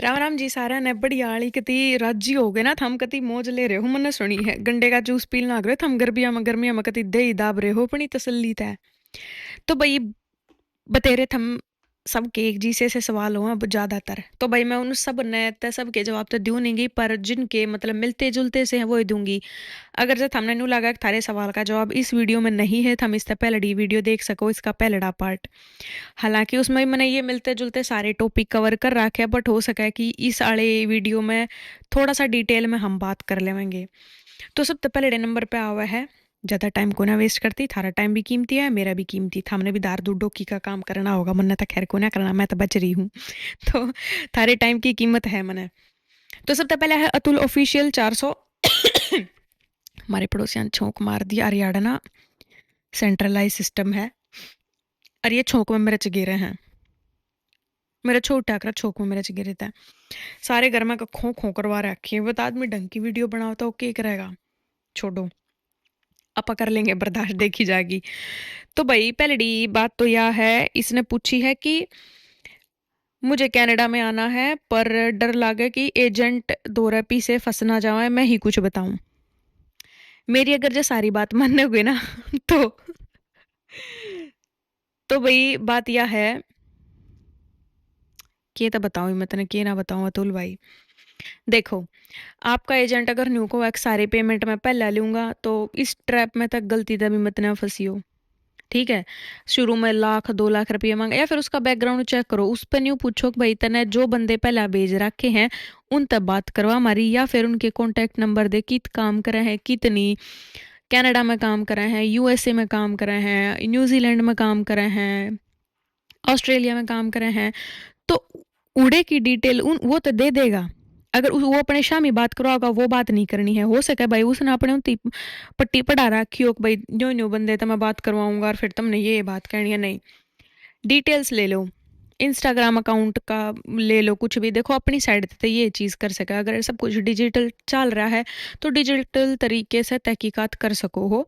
राम राम जी सारा ने बढ़िया आली कति राजी हो गए ना थम कति मौज ले रहे हो मैंने सुनी है गंडे का जूस पील ना रहे थम गर्मिया में कति दही दाब रहे हो अपनी तसल्ली तय तो भाई बतेरे थम सबके एक जी से सवाल हो अब ज्यादातर तो भाई मैं उन सब ने ते सबके जवाब तो दूं नहीं पर जिनके मतलब मिलते जुलते से हैं वो ही दूंगी। अगर जो हमने नू लगा कि थारे सवाल का जवाब इस वीडियो में नहीं है तो हम इससे पहले वीडियो देख सको इसका पहलड़ा पार्ट। हालांकि उसमें मैंने ये मिलते जुलते सारे टॉपिक कवर कर रखे हैं बट हो सका है कि इस आड़े वीडियो में थोड़ा सा डिटेल में हम बात कर लेंगे। तो सबसे पहले नंबर पे आवा है ज़्यादा टाइम को ना वेस्ट करती थारा टाइम भी कीमती है मेरा भी कीमती था हमने भी दार दूध डोकी का काम करना होगा मन्ने तो खैर को ना करना मैं तो बच रही हूँ तो थारे टाइम की कीमत है मने। तो सबसे पहले है अतुल ऑफिशियल 400 हमारे पड़ोसियां छोंक मार दिया हरियाणा ना सेंट्रलाइज सिस्टम है और ये छोंक में मेरे च गिरे हैं मेरा छोटा आकर छोक में मेरा च गिरे था सारे घर में खो खो करवा रखी है बता आदमी ढंग की वीडियो बनाओ तो ओके करेगा छोड़ो अपा कर लेंगे बर्दाश्त देखी जाएगी। तो भाई पहली बात तो यह है इसने पूछी है कि मुझे कनाडा में आना है पर डर लागे कि एजेंट दो रपी से फंस ना जाए मैं ही कुछ बताऊं। मेरी अगर जो सारी बात मानने हुए ना तो तो भाई बात यह है कि तो बताऊं मैं तने के ना बताऊं अतुल भाई। देखो आपका एजेंट अगर न्यू को एक सारे पेमेंट में पहला लूंगा तो इस ट्रैप में तक गलती तभी मत ना फंसियो। ठीक है शुरू में लाख 2 लाख रुपये मांगे या फिर उसका बैकग्राउंड चेक करो उस पर न्यू पूछो कि भाई तने जो बंदे पहला भेज रखे हैं उन तब बात करवा हमारी या फिर उनके कॉन्टेक्ट नंबर दे कित काम करे हैं कितनी कनाडा में काम करे हैं यूएसए में काम करे हैं न्यूजीलैंड में काम करे हैं ऑस्ट्रेलिया में काम करे हैं तो उड़े की डिटेल उन वो तो दे देगा। अगर वो अपने शामी बात करो होगा वो बात नहीं करनी है हो सके भाई उसने अपने उनकी पट्टी पढ़ा रखी हो भाई न्यू न्यू बंदे तो मैं बात करवाऊंगा और फिर तुमने ये बात करनी है नहीं। डिटेल्स ले लो इंस्टाग्राम अकाउंट का ले लो कुछ भी देखो अपनी साइड से ये चीज़ कर सके अगर सब कुछ डिजिटल चल रहा है तो डिजिटल तरीके से तहकीकात कर सको हो।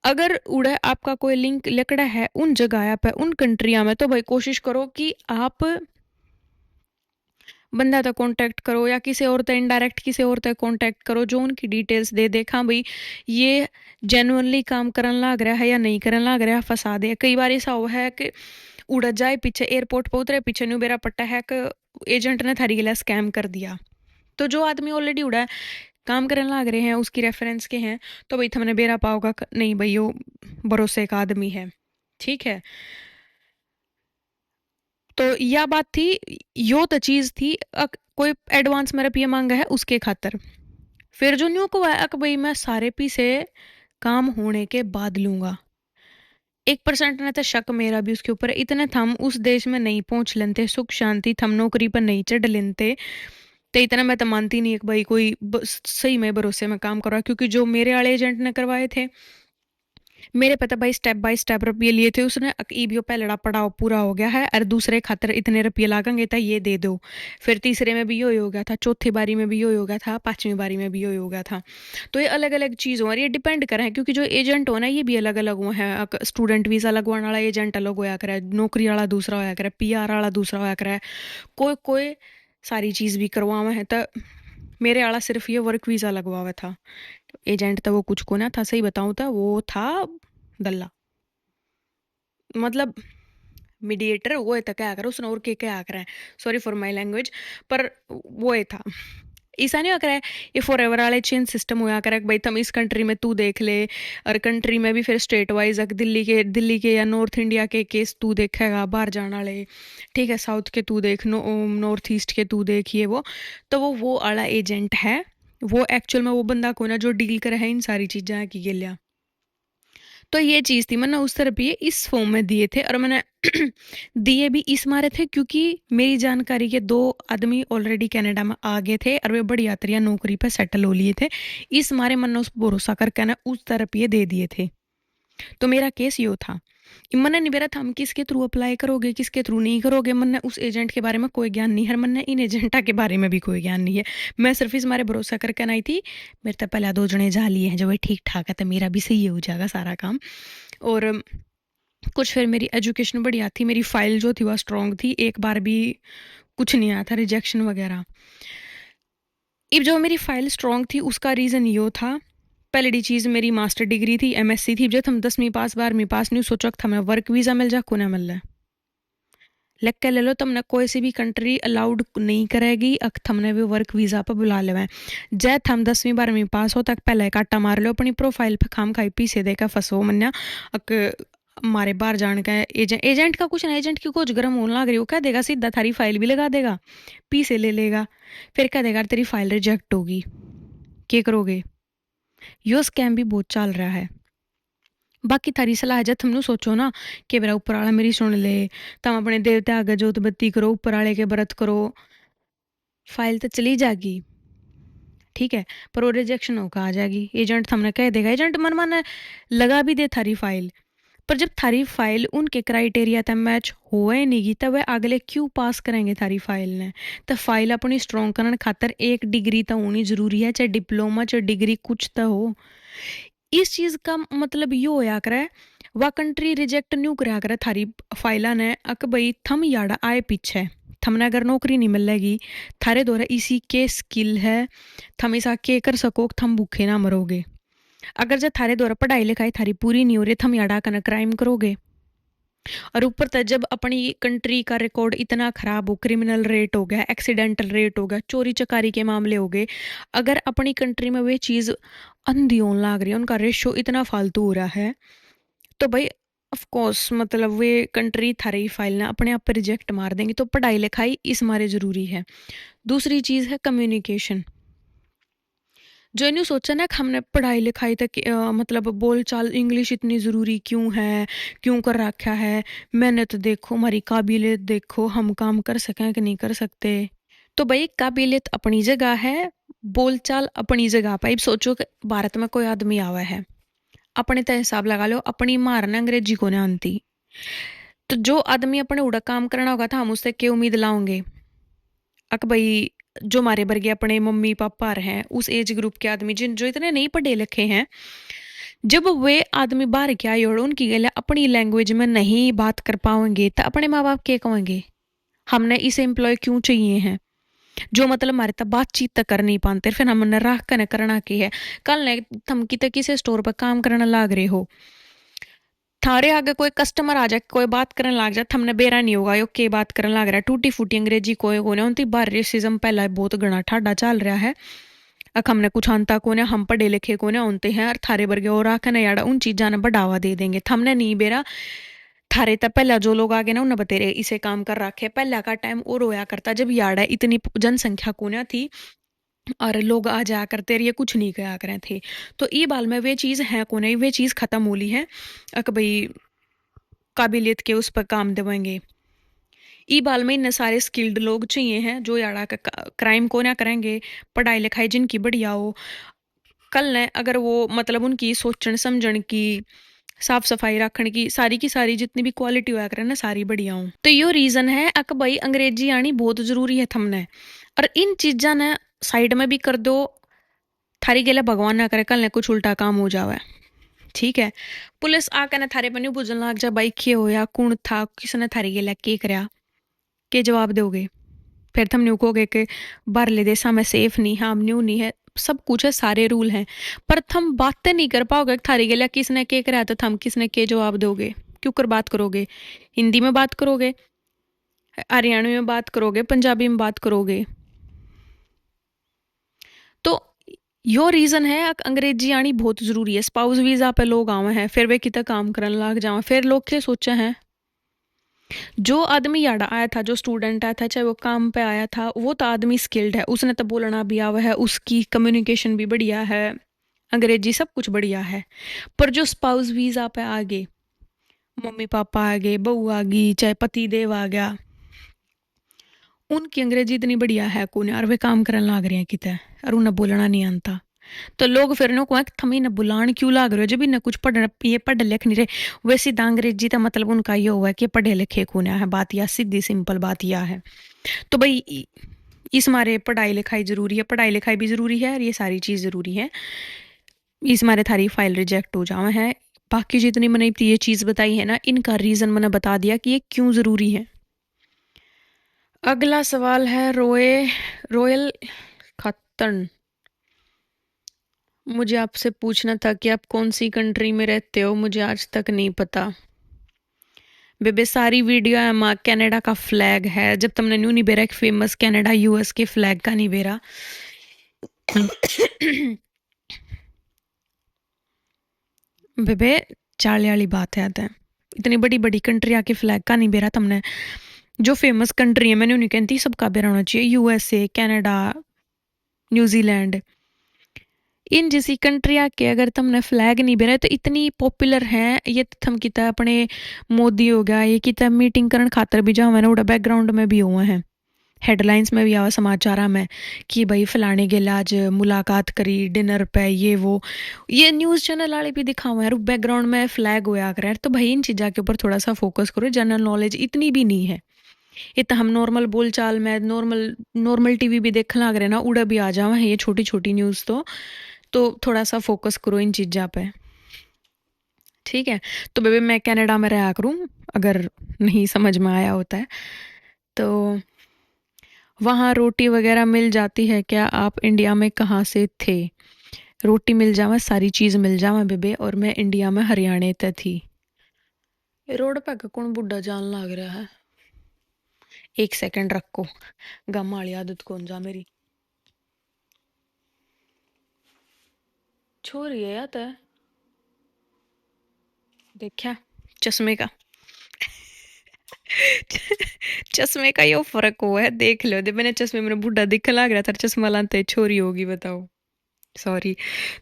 अगर उड़े आपका कोई लिंक लकड़ा है उन जगह पे उन कंट्रिया में तो भाई कोशिश करो कि आप बंदा तो कांटेक्ट करो या किसी और तो इनडायरेक्ट किसी और तो कांटेक्ट करो जो उनकी डिटेल्स दे देखा भाई ये जेन्युइनली काम करन लग रहा है या नहीं करन लग रहा है फंसा दे। कई बार ऐसा हुआ है कि उड़ जाए पीछे एयरपोर्ट पर उतरे पीछे न्यू बेरा पट्टा है कि एजेंट ने थारी गिला स्कैम कर दिया। तो जो आदमी ऑलरेडी उड़ा है काम करने लग रहे हैं उसकी रेफरेंस के हैं तो भाई तुमने बेरा पाओगा नहीं भाई वो भरोसे का आदमी है। ठीक है तो यह बात थी यो तो चीज़ थी कोई एडवांस में रुपये मांगा है उसके खातर। फिर जो न्यू को है भाई मैं सारे पी से काम होने के बाद लूंगा 1% ने तो शक मेरा भी उसके ऊपर इतने थम उस देश में नहीं पहुंच लेते सुख शांति थम नौकरी पर नहीं चढ़ लेते तो इतना मैं तो मानती नहीं कि भाई कोई सही में भरोसे में काम करवा क्योंकि जो मेरे वाले एजेंट ने करवाए थे मेरे पता भाई स्टेप बाय स्टेप रुपये लिए थे उसने ईबीओ पहलड़ा पड़ाव पूरा हो गया है और दूसरे खातर इतने रुपये लागेंगे तो ये दे दो। फिर तीसरे में भी यो हो गया था चौथी बारी में भी यो हो गया था पांचवी बारी में भी यो हो गया था। तो ये अलग अलग चीज़ हो ये डिपेंड करे हैं क्योंकि जो एजेंट हो ना ये भी अलग अलग हुए हैं स्टूडेंट वीज़ा लगवाने वाला एजेंट अलग होया करे नौकरी वाला दूसरा होया करे पीआर वाला दूसरा होया करे कोई कोई सारी चीज़ भी करवावे हैं तो मेरे वाला सिर्फ ये वर्क वीज़ा लगवावा था। एजेंट तो वो कुछ को ना था सही बताऊँ तो वो था दल्ला मतलब मीडिएटर वो है तो क्या कर उसने और क्या कर सॉरी फॉर माय लैंग्वेज पर वो है था ऐसा नहीं होकर है ये फॉर एवर वाले चेंज सिस्टम होया करे भाई तुम इस कंट्री में तू देख ले और कंट्री में भी फिर स्टेट वाइज दिल्ली के या नॉर्थ इंडिया के केस तू देखेगा बाहर जाने वाले। ठीक है साउथ के तू देख नॉर्थ ईस्ट के तू देखिए वो तो वो वाला एजेंट है वो एक्चुअल में वो बंदा को ना जो डील करे है इन सारी चीज़ें की गलिया। तो ये चीज़ थी मैंने उस तरफ ये इस फॉर्म में दिए थे और मैंने दिए भी इस मारे थे क्योंकि मेरी जानकारी के 2 आदमी ऑलरेडी कनाडा में आ गए थे और वे बड़ी यात्रियाँ नौकरी पर सेटल हो लिए थे इस मारे मैंने उस भरोसा करके ना उस तरफ ये दे दिए थे। तो मेरा केस यो था मैंने नहीं बेरा था हम किसके थ्रू अप्लाई करोगे किसके थ्रू नहीं करोगे मैंने उस एजेंट के बारे में कोई ज्ञान नहीं है मैंने इन एजेंटा के बारे में भी कोई ज्ञान नहीं है। मैं सिर्फ इस मारे भरोसा करके आई थी मेरे तो पहले 2 जने जा लिए हैं जो भाई ठीक ठाक है तो मेरा भी सही हो जाएगा सारा काम। और कुछ फिर मेरी एजुकेशन बढ़िया थी मेरी फाइल जो थी वह स्ट्रॉन्ग थी एक बार भी कुछ नहीं आया था, रिजेक्शन वगैरह। अब जो मेरी फाइल स्ट्रॉन्ग थी उसका रीज़न यो था, पहली चीज़ मेरी मास्टर डिग्री थी, MSc थी। जब हम 10वीं पास 12वीं पास नहीं सोचो था मैं वर्क वीज़ा मिल जा को ना मिल रहा, लिख के ले लो तुमने कोई सी भी कंट्री अलाउड नहीं करेगी अक थमने भी वर्क वीज़ा पर बुला ले। जै थम 10वीं 12वीं पास हो तक पहले काटा मार लो अपनी प्रोफाइल पे, खाम खाई पीछे देकर फंसो मन्या अक हमारे बाहर जान का एजेंट का कुछ ना, एजेंट की कुछ गर्म होने लग रही हो कह देगा सीधा थारी फाइल भी लगा देगा, पीछे ले लेगा, फिर कह देगा तेरी फाइल रिजेक्ट होगी, क्या करोगे। यो स्कैम भी बहुत चल रहा है। बाकी थारी सलाह है जब तुम सोचो ना कि मेरा ऊपर वाला मेरी सुन ले, तुम अपने देवते आगे जोत बत्ती करो, ऊपर वाले के व्रत करो, फाइल तो चली जाएगी, ठीक है, पर वो रिजेक्शन होकर आ जाएगी। एजेंट हमने कह देगा, एजेंट मन मन लगा भी दे थारी फाइल, पर जब थारी फाइल उनके क्राइटेरिया तक मैच होए नहीं गी तब वह अगले क्यों पास करेंगे थारी फाइल ने। तो फाइल अपनी स्ट्रॉन्ग करने खातर एक डिग्री तो होनी जरूरी है, चाहे डिप्लोमा चाहे डिग्री कुछ तो हो। इस चीज़ का मतलब यो होया करे वह कंट्री रिजेक्ट न्यू करा करे थारी फाइला ने अक भाई थम याड़ा आए पीछे, थमने अगर नौकरी नहीं मिलेगी, थारे द्वारा इसी के स्किल है, थम ऐसा के कर सको थम भूखे ना मरोगे। अगर जब थारे द्वारा पढ़ाई लिखाई थारी पूरी नहीं हो रही, थम याड़ा कन क्राइम करोगे। और ऊपर तक जब अपनी कंट्री का रिकॉर्ड इतना खराब हो, क्रिमिनल रेट हो गया, एक्सीडेंटल रेट हो गया, चोरी चकारी के मामले हो गए, अगर अपनी कंट्री में वे चीज़ अंधी होने लग रही है, उनका रेशो इतना फालतू हो रहा है, तो भाई ऑफ कोर्स मतलब वे कंट्री थारी फाइल ना अपने आप पे रिजेक्ट मार देंगी। तो पढ़ाई लिखाई इस मारे ज़रूरी है। दूसरी चीज़ है कम्युनिकेशन। जो इन्हें सोचा ना कि हमने पढ़ाई लिखाई तक मतलब बोल चाल इंग्लिश इतनी ज़रूरी क्यों है, क्यों कर रखा है, मेहनत देखो हमारी काबिलियत देखो हम काम कर सकें कि नहीं कर सकते। तो भाई काबिलियत अपनी जगह है, बोलचाल अपनी जगह पर। अब सोचो कि भारत में कोई आदमी आवा है, अपने तो हिसाब लगा लो अपनी मारना अंग्रेजी को नहीं आती, तो जो आदमी अपने उड़ा काम करना होगा था हम उससे क्या उम्मीद लाओगे। अक भाई जो हमारे वर्गे अपने मम्मी पापा हैं उस एज ग्रुप के आदमी जिन जो इतने नहीं पढ़े लिखे हैं, जब वे आदमी बाहर के आए और उनकी गले अपनी लैंग्वेज में नहीं बात कर पाएंगे तो अपने माँ बाप क्या कहेंगे, हमने इसे एम्प्लॉय क्यों चाहिए हैं, जो मतलब हमारे तक बातचीत तक कर नहीं पाते, फिर हमने राह कने करना की है। कल ने थम किते किसी स्टोर पर काम करने लाग रहे हो, थारे आगे कोई कस्टमर आ जाए कोई बात करने लग जाए, हमने बेरा नहीं होगा यो के बात करने लग रहा है, टूटी फूटी अंग्रेजी कोई होने उनकी बार रेसिज्म पहला बहुत घना ठाडा चल रहा है। अक हमने कुछ अंता को ने हम पढ़े लिखे को ने उनते हैं और थारे वर्गे और आखन याड़ा उन चीज़ा ने बढ़ावा दे देंगे, थमने नहीं बेरा थारे तक पहला जो लोग आगे ना उन्हें बतेरे इसे काम कर रखे। पहला का टाइम और रोया करता जब याड़ा इतनी जनसंख्या को ना थी और लोग आ जाया करते ये कुछ नहीं कया करे थे। तो ई बाल में वे चीज़ है को नहीं, वे चीज़ खत्म हो ली है। अक भाई काबिलियत के उस पर काम देवेंगे। ई बाल में इतने सारे स्किल्ड लोग चाहिए हैं जो याड़ा का क्राइम को ना करेंगे, पढ़ाई लिखाई जिनकी बढ़िया हो, कल ने अगर वो मतलब उनकी सोचण समझण की, साफ सफाई रखने की सारी जितनी भी क्वालिटी हुआ करे ना सारी बढ़िया हो। तो यो रीजन है अक भाई अंग्रेजी आनी बहुत जरूरी है थमने, और इन चीजा ने साइड में भी कर दो, थारी गेला भगवान ना करे कल ने कुछ उल्टा काम हो जावे, ठीक है। पुलिस आकर ना थारे पर बुझन लग जा भाई क्या होया कौन था किसने थारी गेला के करया, के जवाब दोगे। फिर थम न्यू कहोगे कि बाहरले देशा में सेफ नहीं है, हम न्यू नहीं है, सब कुछ है सारे रूल हैं, पर थम बातें नहीं कर पाओगे थारी गेला किसने के कराया तो थम किसने के जवाब दोगे, क्यों कर बात करोगे, हिंदी में बात करोगे, हरियाणवी में बात करोगे, पंजाबी में बात करोगे। तो यो रीजन है अंग्रेजी आनी बहुत जरूरी है। स्पाउस वीजा पे लोग आवे हैं फिर वे कितना काम करने लग जावे, फिर लोग क्या सोचे हैं, जो आदमी याड़ा आया था जो स्टूडेंट आया था चाहे वो काम पे आया था वो तो आदमी स्किल्ड है, उसने तो बोलना भी आवा है, उसकी कम्युनिकेशन भी बढ़िया है, अंग्रेजी सब कुछ बढ़िया है। पर जो स्पाउस वीजा पे आ गए, मम्मी पापा आ गए, बहू आ गई, चाहे पति देव आ गया, उनकी अंग्रेजी इतनी बढ़िया है कौन और वे काम करने लग रहे हैं कितने और उन्हें बोलना नहीं आता। तो लोग फिर नो को थम इन्हें बुलान क्यों लाग रहे हो जब इन्हें कुछ ये पढ़ लिख नहीं रहे। वैसे सीधा अंग्रेजी का मतलब उनका ये हुआ है कि पढ़े लिखे कौन है, बात यह सीधी सिंपल बात यह है। तो भाई इस मारे पढ़ाई लिखाई जरूरी है, पढ़ाई लिखाई भी जरूरी है और ये सारी चीज़ जरूरी है। इस मारे थारी फाइल रिजेक्ट हो जावे है। बाकी जितनी मैंने ये चीज़ बताई है ना इनका रीज़न मैंने बता दिया कि ये क्यों ज़रूरी है। अगला सवाल है रॉयल खत्तन। मुझे आपसे पूछना था कि आप कौन सी कंट्री में रहते हो, मुझे आज तक नहीं पता। बेबे सारी वीडियो है माँ, कनाडा का फ्लैग है। जब तुमने न्यू नहीं बेरा एक फेमस कनाडा यूएस के फ्लैग का नहीं बेरा। बेबे चाले वाली बात है आते हैं। इतनी बड़ी बड़ी कंट्री आके फ्लैग का नहीं बेरा तुमने। जो फेमस कंट्री है मैंने नहीं कहती सबका बेरा होना चाहिए। यूएसए, कनाडा, न्यूजीलैंड, इन जैसी कंट्री आके अगर तुमने फ्लैग नहीं बेरा तो इतनी पॉपुलर है ये थम किता अपने मोदी हो गया ये किता मीटिंग करन खातर भी जाओ मैंने उड़ा बैकग्राउंड में भी हुए हैं, हेडलाइंस में भी आवा समाचार में कि भाई फलाने के आज मुलाकात करी डिनर पे ये न्यूज़ चैनल वाले भी दिखाओ यार बैकग्राउंड में फ्लैग होया कर यार। तो भाई इन चीज़ों के ऊपर थोड़ा सा फोकस करो। जनरल नॉलेज इतनी भी नहीं है। ये तो हम नॉर्मल बोलचाल में नॉर्मल नॉर्मल टीवी भी देखने लग रहे ना उड़ा भी आ जावा है ये छोटी छोटी न्यूज़। तो थोड़ा सा फोकस करो इन चीज़ों पे, ठीक है। तो बेबी मैं कनाडा में रहा करूँ, अगर नहीं समझ में आया होता है तो। वहाँ रोटी वगैरह मिल जाती है क्या? आप इंडिया में कहाँ से थे? रोटी मिल जावा, सारी चीज़ मिल जावा बेबे। और मैं इंडिया में हरियाणा तक थी। रोड पे कौन बुढ़ा जान लग रहा है? एक सेकंड रखो, गम वाली आदत कौन जा मेरी छोरी है या तो देखा चश्मे का। चश्मे का यो फर्क हुआ है देख लो। दे मैंने चश्मे में बूढ़ा दिखने लग रहा था, चश्मा लाते छोरी होगी बताओ। सॉरी।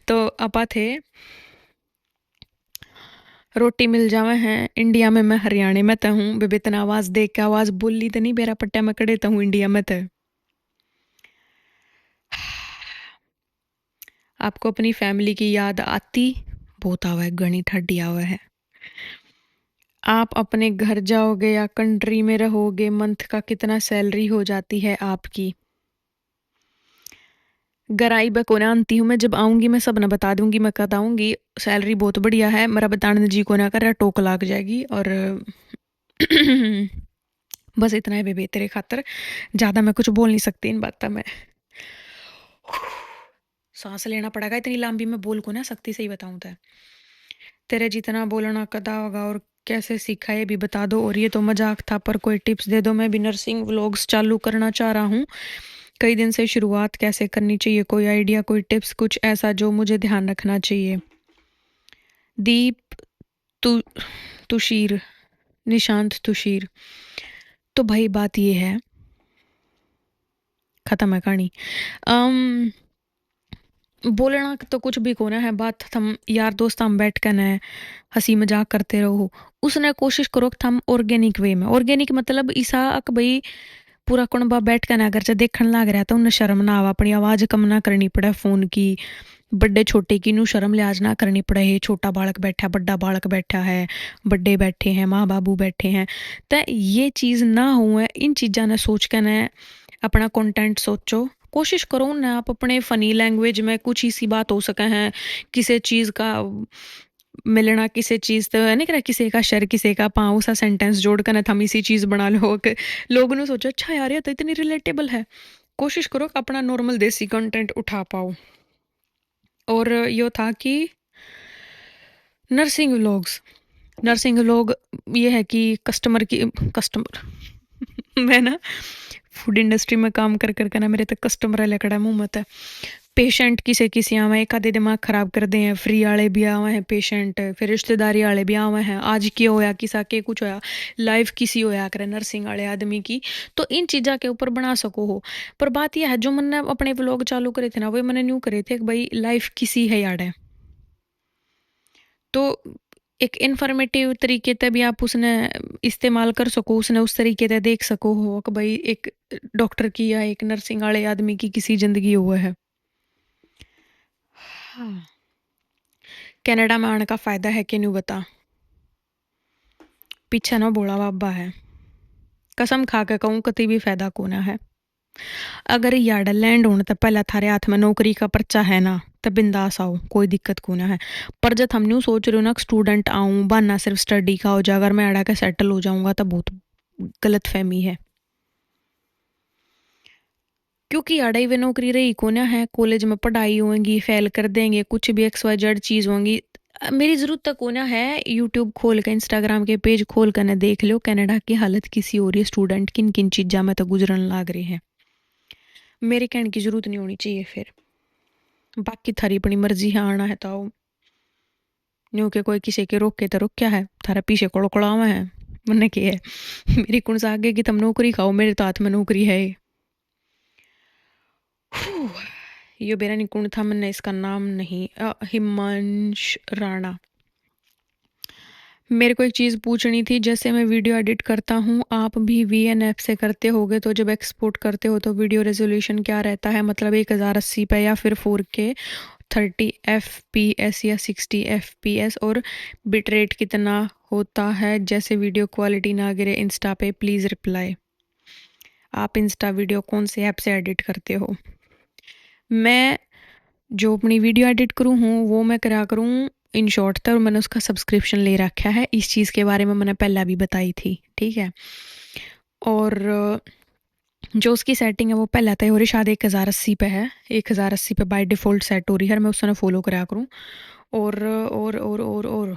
तो अपा थे रोटी मिल जावे हैं इंडिया में। मैं हरियाणा में तो हूँ बेबे। तना आवाज देख के आवाज बोली तो नहीं बेरा पट्टा में कड़े तो हूँ इंडिया में तो। आपको अपनी फैमिली की याद आती? बहुत आवा है, गणी ठड्डी आवा है। आप अपने घर जाओगे या कंट्री में रहोगे, मंथ का कितना सैलरी हो जाती है आपकी? गराई बकोना आंती हूँ मैं, जब आऊंगी मैं सब ना बता दूंगी। मैं बताऊंगी सैलरी बहुत बढ़िया है, मेरा बताने जी को ना कर टोक लाग जाएगी। और बस इतना है बेबे तेरे खातर, ज़्यादा मैं कुछ बोल नहीं सकती इन बात में। सांस लेना पड़ेगा, इतनी लंबी मैं बोल को ना सकती, सही बताऊं तो। तेरे जितना बोलना कदा होगा और कैसे सीखा ये भी बता दो। और ये तो मजाक था पर कोई टिप्स दे दो, मैं भी नर्सिंग व्लॉग्स चालू करना चाह रहा हूँ। कई दिन से शुरुआत कैसे करनी चाहिए, कोई आइडिया, कोई टिप्स, कुछ ऐसा जो मुझे ध्यान रखना चाहिए। दीप तु तुषीर, निशांत तुषीर। तो भाई बात ये है, खत्म है कहानी। अम बोलना तो कुछ भी कोना है, बात थम यार दोस्त हम बैठ कर न हंसी मजाक करते रहो। उसने कोशिश करो कि थम ऑर्गेनिक वे में, ऑर्गेनिक मतलब ऐसा कि भाई पूरा कुणबा बैठ कर ना अगर जो देखने लग रहा तो उन्हें शर्म ना आवा, अपनी आवाज कम ना करनी पड़े फोन की, बड़े छोटे की नू शर्म लिहाज ना करनी पड़े। है छोटा बालक बैठा, बड़ा बालक बैठा है, बड़े बैठे हैं, माँ बाबू बैठे हैं। तो ये चीज़ ना हो, इन चीज़ा ने सोच कर न अपना कंटेंट सोचो। कोशिश करो ना आप अपने फनी लैंग्वेज में कुछ इसी बात हो सके हैं, किसी चीज़ का मिलना, किसी चीज़ तो नहीं करा, किसी का शर किसी का पाँव सा सेंटेंस जोड़ कर ना थम इसी चीज़ बना लो कि लोग ने सोचो अच्छा यार ये तो इतनी रिलेटेबल है। कोशिश करो कि अपना नॉर्मल देसी कंटेंट उठा पाओ। और यो था कि नर्सिंग व्लॉग्स, नर्सिंग व्लॉग ये है कि कस्टमर मैं ना फूड इंडस्ट्री में काम कर कर ना मेरे तक कस्टमर लकड़ा मुँह मत है। पेशेंट किसे किसी आवे एक आधे दिमाग खराब कर दे हैं, फ्री वाले भी आवे हैं पेशेंट, फिर रिश्तेदारी वाले भी आवे हैं। आज की होया किसा के कुछ होया, लाइफ किसी होया करे नर्सिंग वाले आदमी की। तो इन चीज़ा के ऊपर बना सको हो। पर बात यह है जो मैंने अपने व्लॉग चालू करे थे ना वो मैंने न्यू करे थे कि भाई लाइफ किसी है यार है। तो एक इन्फॉर्मेटिव तरीके से भी आप उसने इस्तेमाल कर सको, उसने उस तरीके से देख सको हो कि भाई एक डॉक्टर की या एक नर्सिंग वाले आदमी की किसी जिंदगी हुआ है। हाँ। कनाडा में आने का फ़ायदा है कि नहीं बता, पीछे ना बोला बाबा है, कसम खा के कहूँ कति भी फ़ायदा को ना है। अगर यार्ड लैंड होने तो पहला थारे हाथ में नौकरी का पर्चा है ना तो बिंदास आओ, कोई दिक्कत को ना है। पर जब हम न्यू सोच रहे हो ना स्टूडेंट आऊँ बहाना सिर्फ स्टडी का हो जाए, अगर मैं अड़ा के सेटल हो जाऊँगा तो बहुत गलत फहमी है। क्योंकि अड़ाई वे नौकरी रही को ना है, कॉलेज में पढ़ाई होंगी, फेल कर देंगे, कुछ भी XYZ चीज़ होंगी। मेरी ज़रूरत तक होना है, यूट्यूब खोल कर, इंस्टाग्राम के पेज खोल कर न देख लो कनाडा की हालत किसी और ही स्टूडेंट किन किन चीज़ा में तो गुजरन लाग रहे हैं। मेरे कहने की ज़रूरत नहीं होनी चाहिए फिर। बाकी थारी अपनी मर्जी है, आना है तो आओ, न्यू के कोई किसी के रोक के तो रोक क्या है, थारा पीछे कोड़कोड़ावा है मन्ने के है। मेरी कुण से आगे की तुम नौकरी खाओ, मेरे तो हाथ में नौकरी है। ये बेरा निकुण था, मैंने इसका नाम नहीं, हिमांश राणा। मेरे को एक चीज़ पूछनी थी, जैसे मैं वीडियो एडिट करता हूँ, आप भी VN ऐप से करते होगे, तो जब एक्सपोर्ट करते हो तो वीडियो रेजोल्यूशन क्या रहता है, मतलब 1080 पे या फिर 4K 30 FPS या 60 FPS, और बिट रेट कितना होता है, जैसे वीडियो क्वालिटी ना गिरे इंस्टा पे, प्लीज़ रिप्लाई। आप इंस्टा वीडियो कौन से ऐप से एडिट करते हो? मैं जो अपनी वीडियो एडिट करूँ हूँ वो मैं करा करूँ इन शॉर्ट था, और मैंने उसका सब्सक्रिप्शन ले रखा है। इस चीज़ के बारे में मैंने पहला भी बताई थी, ठीक है। और जो उसकी सेटिंग है वो पहले आता है, और शायद 1080 पे है, 1080 पे बाय डिफ़ॉल्ट सेट हो रही है, मैं उसने फॉलो करा करूँ। और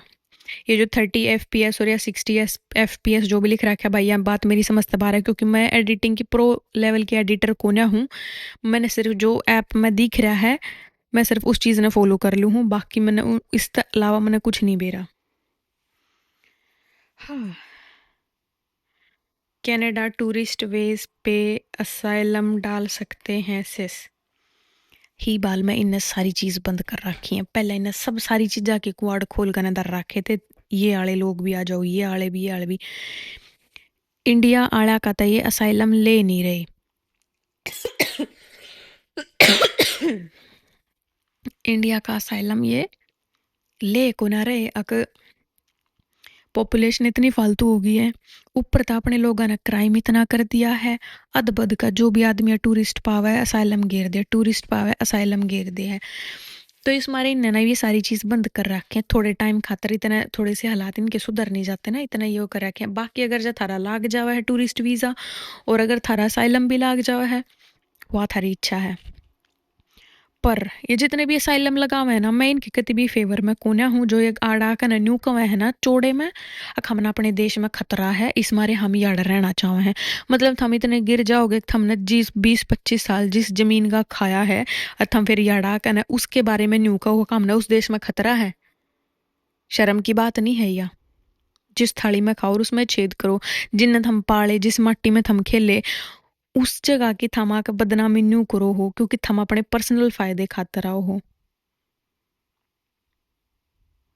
ये जो 30 FPS और या 60 FPS जो भी लिख रखा है भाई, ये बात मेरी समझ बाहर है, क्योंकि मैं एडिटिंग की प्रो लेवल की एडिटर को ना हूँ। मैंने सिर्फ जो ऐप में दिख रहा है मैं सिर्फ उस चीज़ ने फॉलो कर लूँ हूँ, बाकी मैंने इसके अलावा मैंने कुछ नहीं बेरा। हाँ। कनाडा टूरिस्ट वेज पे असाइलम डाल सकते हैं सिस? ही बाल में इन्हें सारी चीज़ बंद कर रखी है, पहले इन्हें सब सारी चीज़ा के कुआड़ खोल कर अंदर रखे थे, ये आले लोग भी आ जाओ, ये आले भी, ये आले भी। इंडिया आला का तो ये असाइलम ले नहीं रहे। इंडिया का असाइलम ये ले को ना रहे, अगर पॉपुलेशन इतनी फालतू हो गई है, ऊपर तो अपने लोगों ने क्राइम इतना कर दिया है, अदबद का जो भी आदमी है टूरिस्ट पावा है असाइलम घेर दे, टूरिस्ट पावा है असाइलम घेर दे है। तो इस मारे इन्होंने ये सारी चीज़ बंद कर रखे हैं थोड़े टाइम खातर, इतना थोड़े से हालात इनके सुधर नहीं जाते ना, इतना ये कर रखे हैं। बाकी अगर जो थारा लाग जावा है टूरिस्ट वीज़ा, और अगर थारा असाइलम भी लाग जावा है, वह थारी इच्छा है। पर ये जितने भी असाइलम लगा हुए हैं ना, मैं इनके कति भी फेवर में कोना हूँ। जो ये आड़ा का न्यू कवे है ना चौड़े में, हमने अपने देश में खतरा है, इस मारे हम ही आड़ रहना चाहे हैं। मतलब थम इतने गिर जाओगे, हमने जिस 20-25 साल जिस जमीन का खाया है, और थम फिर याड़ा का ना उसके बारे में न्यू कहो हमने उस देश में खतरा है। शर्म की बात नहीं है या? जिस थाली में खाओ उसमें छेद करो, जिन्न थम पाले, जिस मट्टी में थम खेले, उस जगह की थमा का बदनामी न्यू करो हो, क्योंकि थम अपने पर्सनल फायदे खातर आओ हो।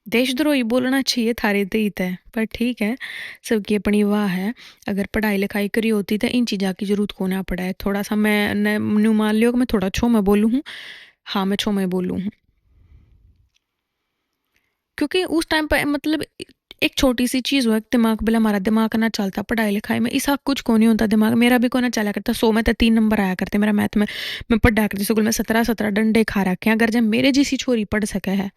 देशद्रोही बोलना चाहिए थारे हित है, पर ठीक है, सबकी अपनी वाह है। अगर पढ़ाई लिखाई करी होती तो इन चीज़ा की जरूरत को ना पड़ा है। थोड़ा सा मैं न्यू मान लियो कि मैं थोड़ा छो में बोलूँ हूँ, हाँ मैं छो में बोलूँ हूँ, क्योंकि उस टाइम पर मतलब एक छोटी सी चीज़ हुआ, दिमाग बोला हमारा दिमाग ना चलता पढ़ाई लिखाई में, ऐसा कुछ को नहीं होता, दिमाग मेरा भी को ना चला करता। 100 में तो 3 नंबर आया करते मेरा मैथ में। मैं पढ़ा करती स्कूल में, 17-17 डंडे खा रखे हैं। अगर जब मेरे जैसी छोरी पढ़ सके है,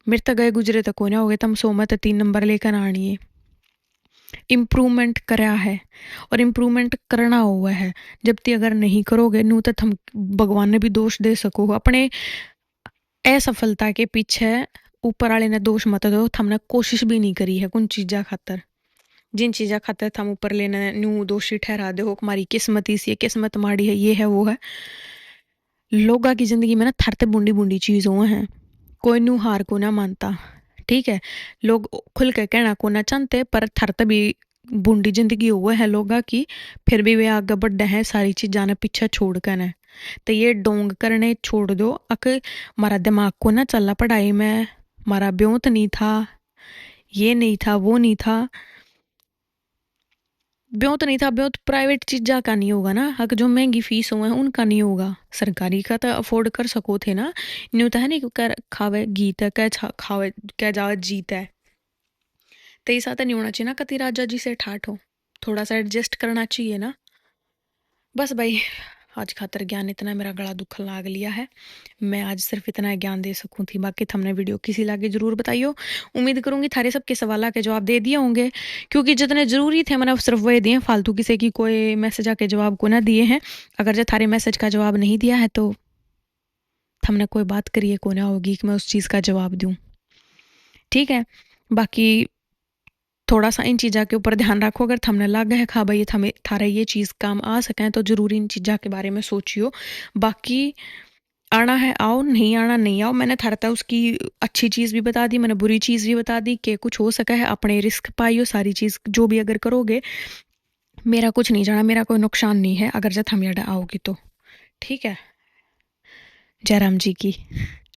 मेरे तक गए गुजरे तक को ना हो गए, तम 100 में तो 3 नंबर लेकर आनी है। इम्प्रूवमेंट करा है, और इम्प्रूवमेंट करना हुआ है। जब तक अगर नहीं करोगे नू तो हम भगवान ने भी दोष दे सको अपने असफलता के पीछे, ऊपर वाले ने दोष मत दो, हमने कोशिश भी नहीं करी है कुछ चीज़ा खातर। जिन चीज़ा खातर हम ऊपर लेने न्यू दोषी ठहरा दे हो, हमारी किस्मत इसी है, किस्मत माड़ी है, ये है वो है। लोगों की जिंदगी में ना थरते बूंदी बूंदी चीज़ों हैं, कोई न्यू हार को ना मानता, ठीक है। लोग खुल के कहना को ना चाहते, पर थरते भी बूंदी जिंदगी हुआ है लोगों की, फिर भी वे आगे बढ़े हैं सारी चीज़ ने पीछे छोड़ कर न। तो ये डोंग करने छोड़ दो। अक हमारा दिमाग को ना चला पढ़ाई में, हमारा ब्योत नहीं था, ये नहीं था, वो नहीं था, ब्योत नहीं था, ब्योत प्राइवेट चीज़ा का नहीं होगा ना, अगर जो महंगी फीस हुआ है उनका नहीं होगा, सरकारी का तो अफोर्ड कर सको थे ना। न्यू तो है नहीं कर खावे गीत है, क्या खावे क्या जावे जीत है। तो ऐसा तो नहीं होना चाहिए ना कति राजा जी से ठाठ हो, थोड़ा सा एडजस्ट करना चाहिए ना। बस भाई, आज खातर ज्ञान इतना मेरा गला दुखन लाग लिया है। मैं आज सिर्फ इतना ज्ञान दे सकूँ थी, बाकी थमने वीडियो किसी लागे जरूर बताइयो। उम्मीद करूंगी थारे सबके सवाल के जवाब दे दिए होंगे, क्योंकि जितने जरूरी थे मैंने सिर्फ वही दिए, फालतू किसी की कोई मैसेज आके जवाब को ना दिए हैं। अगर जो थारे मैसेज का जवाब नहीं दिया है तो हमने कोई बात करिए को ना होगी कि मैं उस चीज़ का जवाब दूं। ठीक है, बाकी थोड़ा सा इन चीज़ों के ऊपर ध्यान रखो। अगर थमने लग है खा भाई थमे थारा ये चीज़ काम आ सकें तो ज़रूर इन चीज़ों के बारे में सोचियो। बाकी आना है आओ, नहीं आना नहीं आओ। मैंने थारा उसकी अच्छी चीज़ भी बता दी, मैंने बुरी चीज़ भी बता दी कि कुछ हो सका है, अपने रिस्क पाइयो सारी चीज़। जो भी अगर करोगे मेरा कुछ नहीं जाना, मेरा कोई नुकसान नहीं है अगर जब हम यहाँ आओगी तो। ठीक है, जयराम जी की।